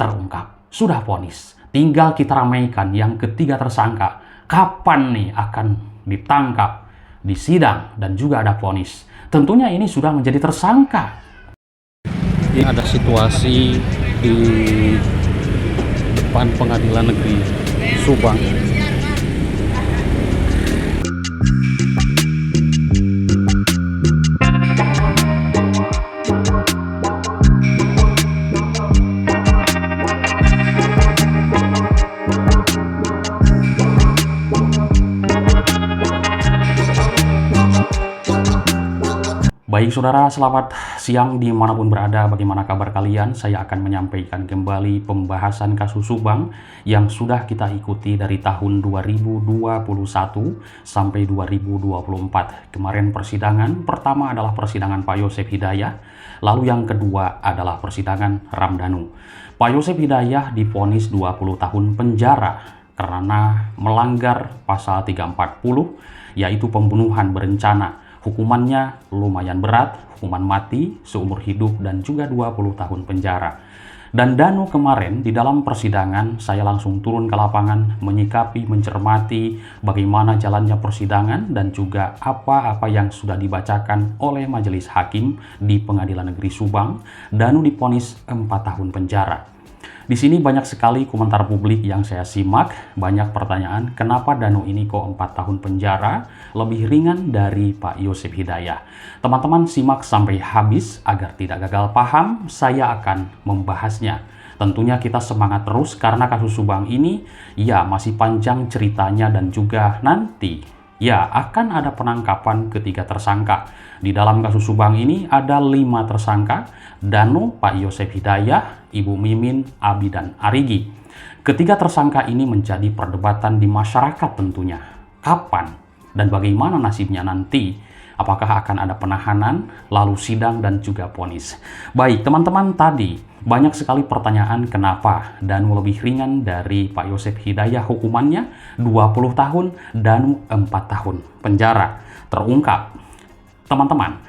terungkap, sudah vonis. Tinggal kita ramaikan yang ketiga tersangka. Kapan nih akan ditangkap, disidang, dan juga ada vonis. Tentunya ini sudah menjadi tersangka. Ini ada situasi di depan Pengadilan Negeri Subang. Baik saudara, selamat siang dimanapun berada. Bagaimana kabar kalian? Saya akan menyampaikan kembali pembahasan kasus Subang yang sudah kita ikuti dari tahun 2021 sampai 2024. Kemarin persidangan pertama adalah persidangan Pak Yosef Hidayah, lalu yang kedua adalah persidangan Ramdhanu. Pak Yosef Hidayah divonis 20 tahun penjara karena melanggar pasal 340, yaitu pembunuhan berencana. Hukumannya lumayan berat, hukuman mati, seumur hidup, dan juga 20 tahun penjara. Dan Danu kemarin di dalam persidangan, saya langsung turun ke lapangan, menyikapi, mencermati bagaimana jalannya persidangan, dan juga apa-apa yang sudah dibacakan oleh majelis hakim di Pengadilan Negeri Subang. Danu divonis 4 tahun penjara. Di sini banyak sekali komentar publik yang saya simak, banyak pertanyaan, kenapa Danu ini kok 4 tahun penjara, lebih ringan dari Pak Yosef Hidayah. Teman-teman simak sampai habis agar tidak gagal paham, saya akan membahasnya. Tentunya kita semangat terus karena kasus Subang ini ya masih panjang ceritanya dan juga nanti ya akan ada penangkapan ketiga tersangka. Di dalam kasus Subang ini ada 5 tersangka, Danu, Pak Yosef Hidayah, Ibu Mimin, Abi, dan Arigi. Ketiga tersangka ini menjadi perdebatan di masyarakat tentunya. Kapan dan bagaimana nasibnya nanti? Apakah akan ada penahanan, lalu sidang, dan juga vonis? Baik, teman-teman, tadi banyak sekali pertanyaan kenapa Danu lebih ringan dari Pak Yosef Hidayah hukumannya 20 tahun, Danu 4 tahun penjara. Terungkap. Teman-teman,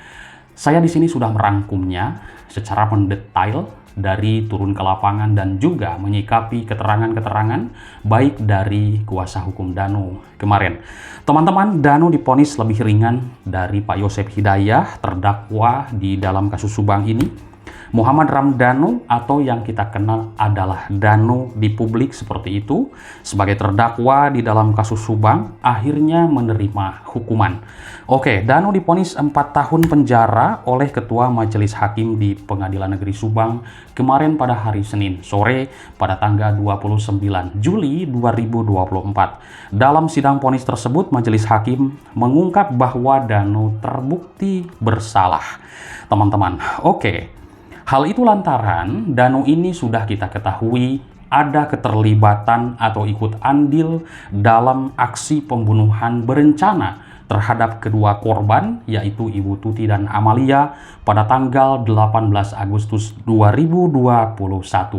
saya di sini sudah merangkumnya secara mendetail dari turun ke lapangan dan juga menyikapi keterangan-keterangan baik dari kuasa hukum Danu kemarin. Teman-teman, Danu divonis lebih ringan dari Pak Yosef Hidayah, terdakwa di dalam kasus Subang ini. Muhammad Ramdhanu atau yang kita kenal adalah Danu di publik seperti itu, sebagai terdakwa di dalam kasus Subang, akhirnya menerima hukuman. Oke, Danu divonis 4 tahun penjara oleh Ketua Majelis Hakim di Pengadilan Negeri Subang kemarin pada hari Senin sore pada tanggal 29 Juli 2024. Dalam sidang vonis tersebut, Majelis Hakim mengungkap bahwa Danu terbukti bersalah. Teman-teman, oke. Hal itu lantaran Danu ini sudah kita ketahui ada keterlibatan atau ikut andil dalam aksi pembunuhan berencana terhadap kedua korban, yaitu Ibu Tuti dan Amalia pada tanggal 18 Agustus 2021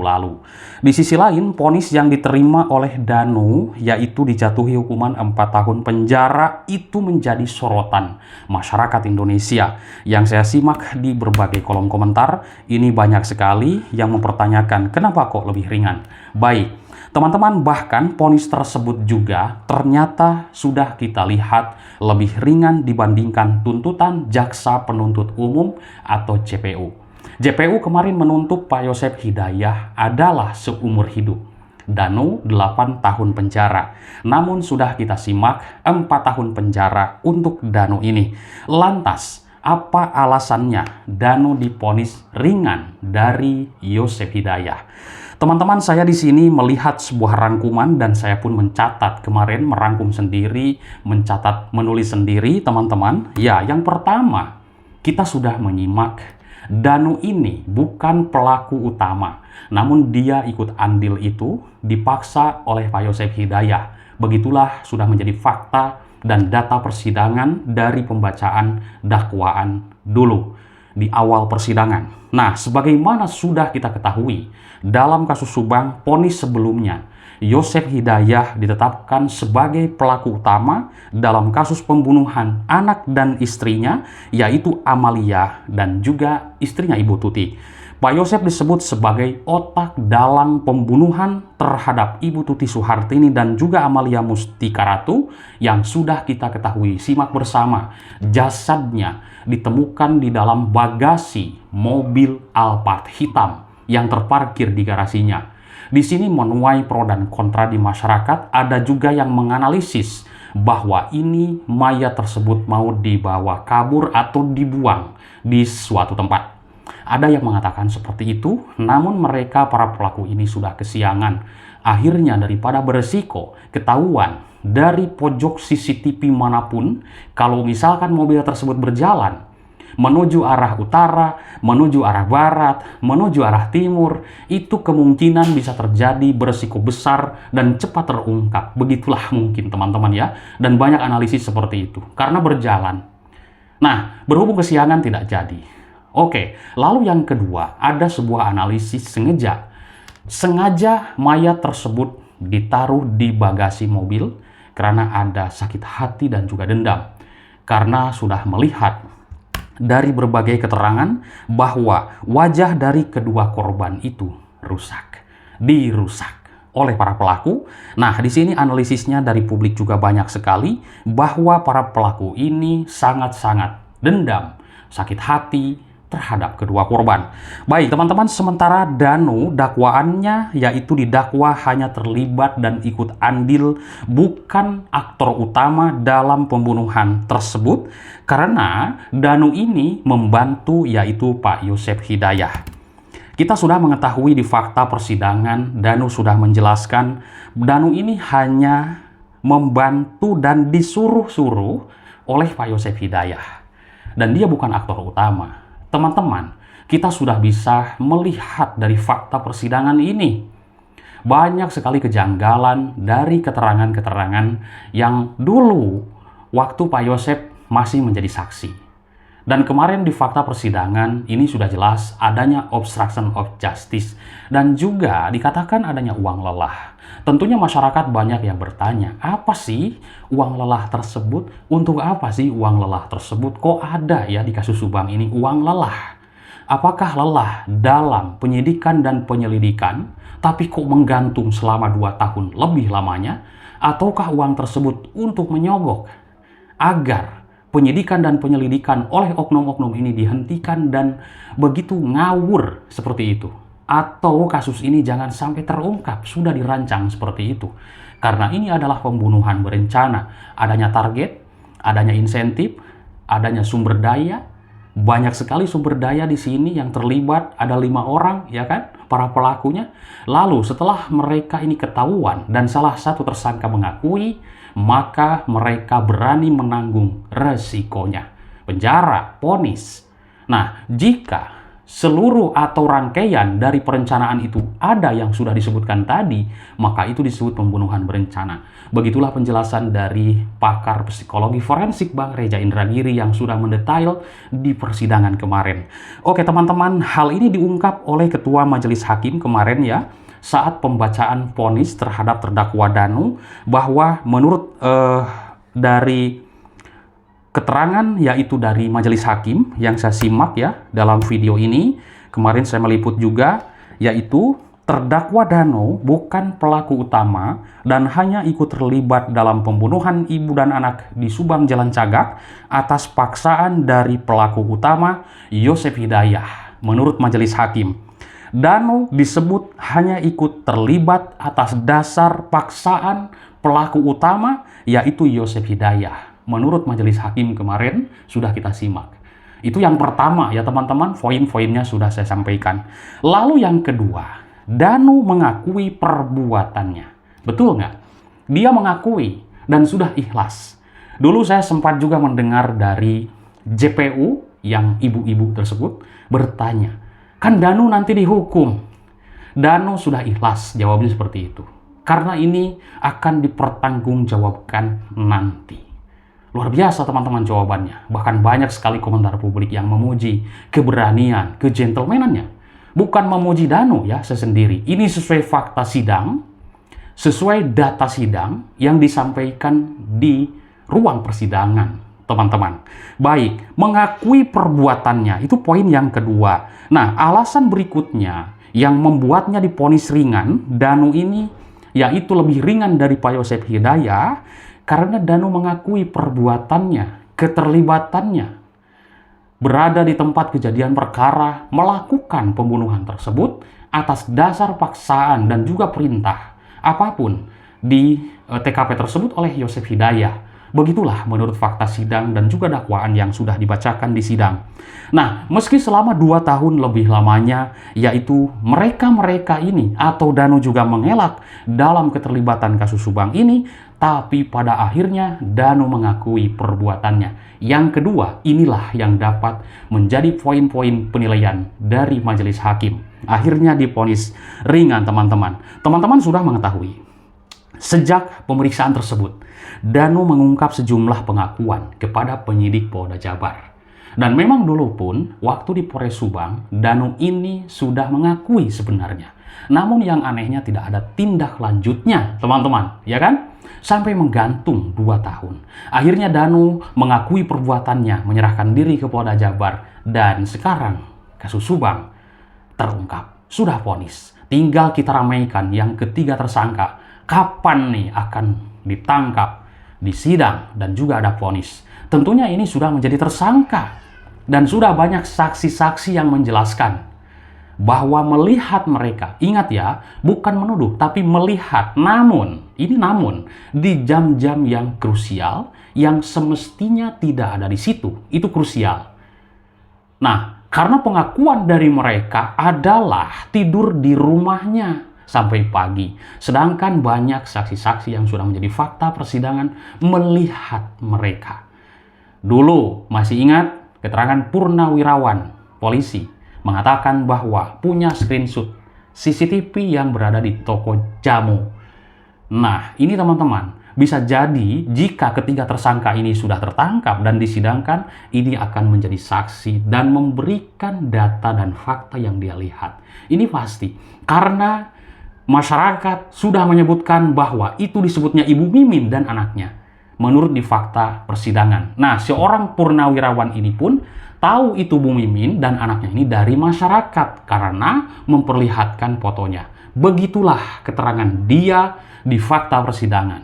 lalu. Di sisi lain, vonis yang diterima oleh Danu, yaitu dijatuhi hukuman 4 tahun penjara, itu menjadi sorotan masyarakat Indonesia. Yang saya simak di berbagai kolom komentar, ini banyak sekali yang mempertanyakan kenapa kok lebih ringan. Baik, teman-teman, bahkan vonis tersebut juga ternyata sudah kita lihat lebih ringan dibandingkan tuntutan Jaksa Penuntut Umum atau JPU. JPU kemarin menuntut Pak Yosef Hidayah adalah seumur hidup. Danu 8 tahun penjara. Namun sudah kita simak 4 tahun penjara untuk Danu ini. Lantas, apa alasannya Danu divonis ringan dari Yosef Hidayah? Teman-teman, saya di sini melihat sebuah rangkuman dan saya pun mencatat kemarin, merangkum sendiri, mencatat, menulis sendiri, teman-teman. Ya, yang pertama, kita sudah menyimak Danu ini bukan pelaku utama, namun dia ikut andil itu dipaksa oleh Pak Yosef Hidayah. Begitulah sudah menjadi fakta dan data persidangan dari pembacaan dakwaan dulu di awal persidangan. Nah, sebagaimana sudah kita ketahui, dalam kasus Subang, vonis sebelumnya, Yosef Hidayah ditetapkan sebagai pelaku utama dalam kasus pembunuhan anak dan istrinya, yaitu Amalia dan juga istrinya Ibu Tuti. Pak Yosep disebut sebagai otak dalam pembunuhan terhadap Ibu Tuti Suhartini dan juga Amalia Mustika Ratu yang sudah kita ketahui. Simak bersama, jasadnya ditemukan di dalam bagasi mobil Alphard hitam yang terparkir di garasinya. Di sini menuai pro dan kontra di masyarakat. Ada juga yang menganalisis bahwa ini mayat tersebut mau dibawa kabur atau dibuang di suatu tempat. Ada yang mengatakan seperti itu, namun mereka para pelaku ini sudah kesiangan. Akhirnya daripada beresiko ketahuan dari pojok CCTV manapun, kalau misalkan mobil tersebut berjalan menuju arah utara, menuju arah barat, menuju arah timur, itu kemungkinan bisa terjadi beresiko besar dan cepat terungkap. Begitulah mungkin teman-teman ya, dan banyak analisis seperti itu karena berjalan. Nah, berhubung kesiangan tidak jadi. Oke, lalu yang kedua, ada sebuah analisis sengaja mayat tersebut ditaruh di bagasi mobil karena ada sakit hati dan juga dendam. Karena sudah melihat dari berbagai keterangan bahwa wajah dari kedua korban itu dirusak oleh para pelaku. Nah, di sini analisisnya dari publik juga banyak sekali bahwa para pelaku ini sangat-sangat dendam, sakit hati terhadap kedua korban. Baik, teman-teman, sementara Danu dakwaannya yaitu didakwa hanya terlibat dan ikut andil, bukan aktor utama dalam pembunuhan tersebut, karena Danu ini membantu yaitu Pak Yosep Hidayah. Kita sudah mengetahui di fakta persidangan, Danu sudah menjelaskan Danu ini hanya membantu dan disuruh-suruh oleh Pak Yosep Hidayah, dan dia bukan aktor utama. Teman-teman, kita sudah bisa melihat dari fakta persidangan ini. Banyak sekali kejanggalan dari keterangan-keterangan yang dulu waktu Pak Yosep masih menjadi saksi. Dan kemarin di fakta persidangan ini sudah jelas adanya obstruction of justice dan juga dikatakan adanya uang lelah. Tentunya masyarakat banyak yang bertanya, apa sih uang lelah tersebut? Untuk apa sih uang lelah tersebut? Kok ada ya di kasus Subang ini uang lelah? Apakah lelah dalam penyidikan dan penyelidikan, tapi kok menggantung selama 2 tahun lebih lamanya? Ataukah uang tersebut untuk menyogok agar penyidikan dan penyelidikan oleh oknum-oknum ini dihentikan dan begitu ngawur seperti itu? Atau kasus ini jangan sampai terungkap, sudah dirancang seperti itu? Karena ini adalah pembunuhan berencana, adanya target, adanya insentif, adanya sumber daya, banyak sekali sumber daya di sini yang terlibat, ada 5 orang, ya kan, para pelakunya. Lalu setelah mereka ini ketahuan dan salah satu tersangka mengakui, maka mereka berani menanggung resikonya, penjara, vonis. Nah, jika seluruh atau rangkaian dari perencanaan itu ada yang sudah disebutkan tadi, maka itu disebut pembunuhan berencana. Begitulah penjelasan dari pakar psikologi forensik Bang Reza Indragiri yang sudah mendetail di persidangan kemarin. Oke teman-teman, hal ini diungkap oleh Ketua Majelis Hakim kemarin ya, saat pembacaan vonis terhadap terdakwa Danu, bahwa menurut dari keterangan yaitu dari majelis hakim yang saya simak ya dalam video ini, kemarin saya meliput juga, yaitu terdakwa Danu bukan pelaku utama dan hanya ikut terlibat dalam pembunuhan ibu dan anak di Subang Jalan Cagak atas paksaan dari pelaku utama Yosep Hidayah. Menurut majelis hakim, Danu disebut hanya ikut terlibat atas dasar paksaan pelaku utama yaitu Yosep Hidayah. Menurut majelis hakim kemarin sudah kita simak. Itu yang pertama ya teman-teman, poin-poinnya sudah saya sampaikan. Lalu yang kedua, Danu mengakui perbuatannya. Betul nggak? Dia mengakui dan sudah ikhlas. Dulu saya sempat juga mendengar dari JPU yang ibu-ibu tersebut bertanya, kan Danu nanti dihukum. Danu sudah ikhlas, jawabnya seperti itu. Karena ini akan dipertanggungjawabkan nanti. Luar biasa teman-teman jawabannya. Bahkan banyak sekali komentar publik yang memuji keberanian, kegentlemanannya. Bukan memuji Danu ya sesendiri. Ini sesuai fakta sidang, sesuai data sidang yang disampaikan di ruang persidangan. teman-teman. Baik, mengakui perbuatannya, itu poin yang kedua. Nah, alasan berikutnya yang membuatnya divonis ringan, Danu ini, yaitu lebih ringan dari Pak Yosef Hidayat, karena Danu mengakui perbuatannya, keterlibatannya, berada di tempat kejadian perkara, melakukan pembunuhan tersebut atas dasar paksaan dan juga perintah apapun di TKP tersebut oleh Yosef Hidayat. Begitulah menurut fakta sidang dan juga dakwaan yang sudah dibacakan di sidang. Nah, meski selama 2 tahun lebih lamanya, yaitu mereka-mereka ini atau Danu juga mengelak dalam keterlibatan kasus Subang ini, tapi pada akhirnya Danu mengakui perbuatannya. Yang kedua, inilah yang dapat menjadi poin-poin penilaian dari majelis hakim. Akhirnya divonis ringan, teman-teman. Teman-teman sudah mengetahui, sejak pemeriksaan tersebut, Danu mengungkap sejumlah pengakuan kepada penyidik Polda Jabar. Dan memang dulu pun, waktu di Polres Subang, Danu ini sudah mengakui sebenarnya. Namun yang anehnya tidak ada tindak lanjutnya, teman-teman, ya kan? Sampai menggantung 2 tahun. Akhirnya Danu mengakui perbuatannya, menyerahkan diri ke Polda Jabar. Dan sekarang, kasus Subang terungkap, sudah vonis. Tinggal kita ramaikan yang ketiga tersangka. Kapan nih akan ditangkap, disidang, dan juga ada vonis. Tentunya ini sudah menjadi tersangka. Dan sudah banyak saksi-saksi yang menjelaskan bahwa melihat mereka, ingat ya, bukan menuduh, tapi melihat. Namun, di jam-jam yang krusial, yang semestinya tidak ada di situ. Itu krusial. Nah, karena pengakuan dari mereka adalah tidur di rumahnya sampai pagi. Sedangkan banyak saksi-saksi yang sudah menjadi fakta persidangan melihat mereka. Dulu, masih ingat keterangan Purnawirawan, polisi, mengatakan bahwa punya screenshot CCTV yang berada di toko jamu. Nah, ini teman-teman, bisa jadi jika ketiga tersangka ini sudah tertangkap dan disidangkan, ini akan menjadi saksi dan memberikan data dan fakta yang dia lihat. Ini pasti, karena masyarakat sudah menyebutkan bahwa itu disebutnya Ibu Mimin dan anaknya, menurut di fakta persidangan. Nah, seorang Purnawirawan ini pun tahu itu Bu Mimin dan anaknya ini dari masyarakat karena memperlihatkan fotonya. Begitulah keterangan dia di fakta persidangan,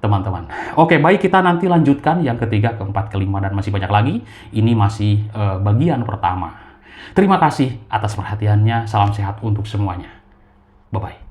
teman-teman. Oke, baik, kita nanti lanjutkan yang ketiga, keempat, kelima, dan masih banyak lagi. Ini masih bagian pertama. Terima kasih atas perhatiannya. Salam sehat untuk semuanya. Bye-bye.